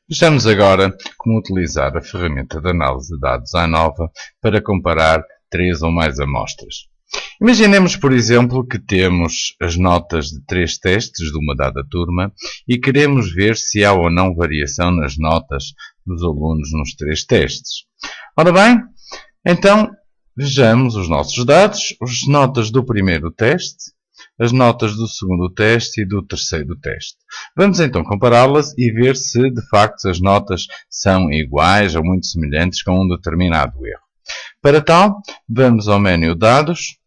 Vejamos agora como utilizar a ferramenta de análise de dados ANOVA para comparar 3 ou mais amostras. Imaginemos, por exemplo, que temos as notas de 3 testes de uma dada turma e queremos ver se há ou não variação nas notas dos alunos nos 3 testes. Ora bem, então vejamos os nossos dados, as notas do primeiro teste, as notas do segundo teste e do terceiro teste. Vamos então compará-las e ver se de facto as notas são iguais ou muito semelhantes com um determinado erro. Para tal, vamos ao menu Dados,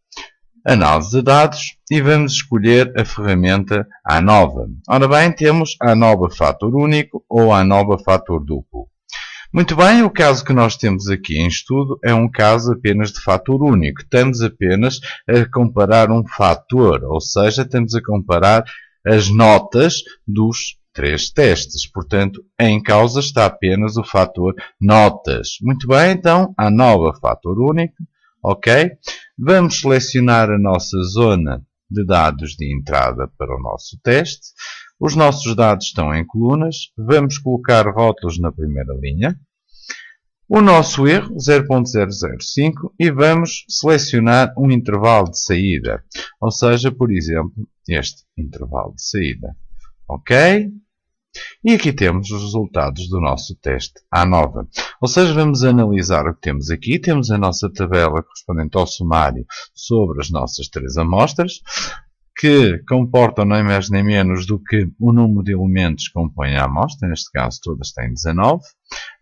Análise de Dados e vamos escolher a ferramenta ANOVA. Ora bem, temos ANOVA fator único ou ANOVA fator duplo. Muito bem, o caso que nós temos aqui em estudo é um caso apenas de fator único. Estamos apenas a comparar um fator, ou seja, estamos a comparar as notas dos 3 testes. Portanto, em causa está apenas o fator notas. Muito bem, então, ANOVA fator único. Ok? Vamos selecionar a nossa zona de dados de entrada para o nosso teste. Os nossos dados estão em colunas. Vamos colocar rótulos na primeira linha. O nosso erro, 0.005, e vamos selecionar um intervalo de saída. Ou seja, por exemplo, este intervalo de saída. Ok? E aqui temos os resultados do nosso teste ANOVA. Ou seja, vamos analisar o que temos aqui. Temos a nossa tabela correspondente ao sumário sobre as nossas 3 amostras, que comportam nem mais nem menos do que o número de elementos que compõem a amostra, neste caso todas têm 19,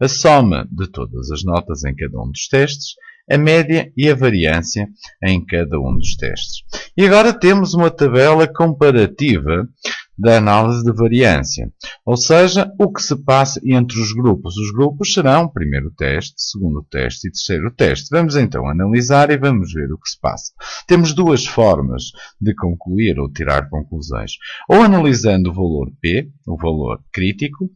a soma de todas as notas em cada um dos testes, a média e a variância em cada um dos testes. E agora temos uma tabela comparativa da análise de variância, ou seja, o que se passa entre os grupos. Os grupos serão o primeiro teste, segundo teste e terceiro teste. Vamos então analisar e vamos ver o que se passa. Temos duas formas de concluir ou tirar conclusões. Ou analisando o valor P, o valor crítico,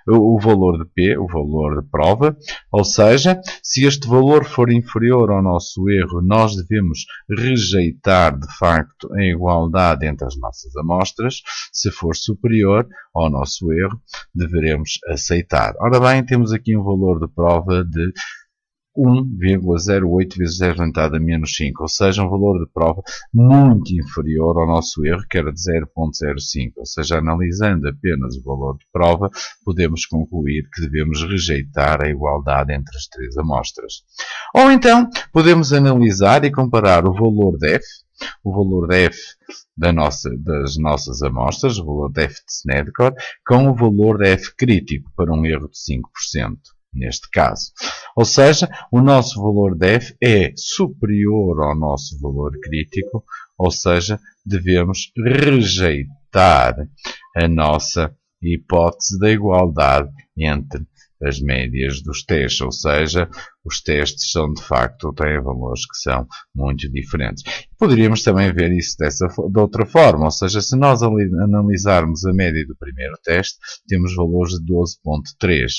o valor de P, o valor de prova, ou seja, se este valor for inferior ao nosso erro, nós devemos rejeitar de facto a igualdade entre as nossas amostras. Se for superior ao nosso erro, deveremos aceitar. Ora bem, temos aqui um valor de prova de 1,08 vezes 10 elevado a menos 5, ou seja, um valor de prova muito inferior ao nosso erro, que era de 0,05. Ou seja, analisando apenas o valor de prova, podemos concluir que devemos rejeitar a igualdade entre as 3 amostras. Ou então, podemos analisar e comparar o valor de F, o valor de F das nossas amostras, o valor de F de Snedecor, com o valor de F crítico para um erro de 5%. Neste caso. Ou seja, o nosso valor de F é superior ao nosso valor crítico, ou seja, devemos rejeitar a nossa hipótese da igualdade entre as médias dos testes, ou seja, os testes são de facto, têm valores que são muito diferentes. Poderíamos também ver isso de outra forma, ou seja, se nós analisarmos a média do primeiro teste, temos valores de 12,3.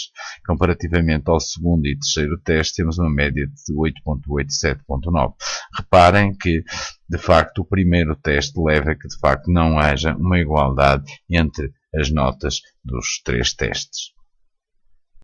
Comparativamente ao segundo e terceiro teste, temos uma média de 8,8 e 7,9. Reparem que, de facto, o primeiro teste leva a que, de facto, não haja uma igualdade entre as notas dos 3 testes.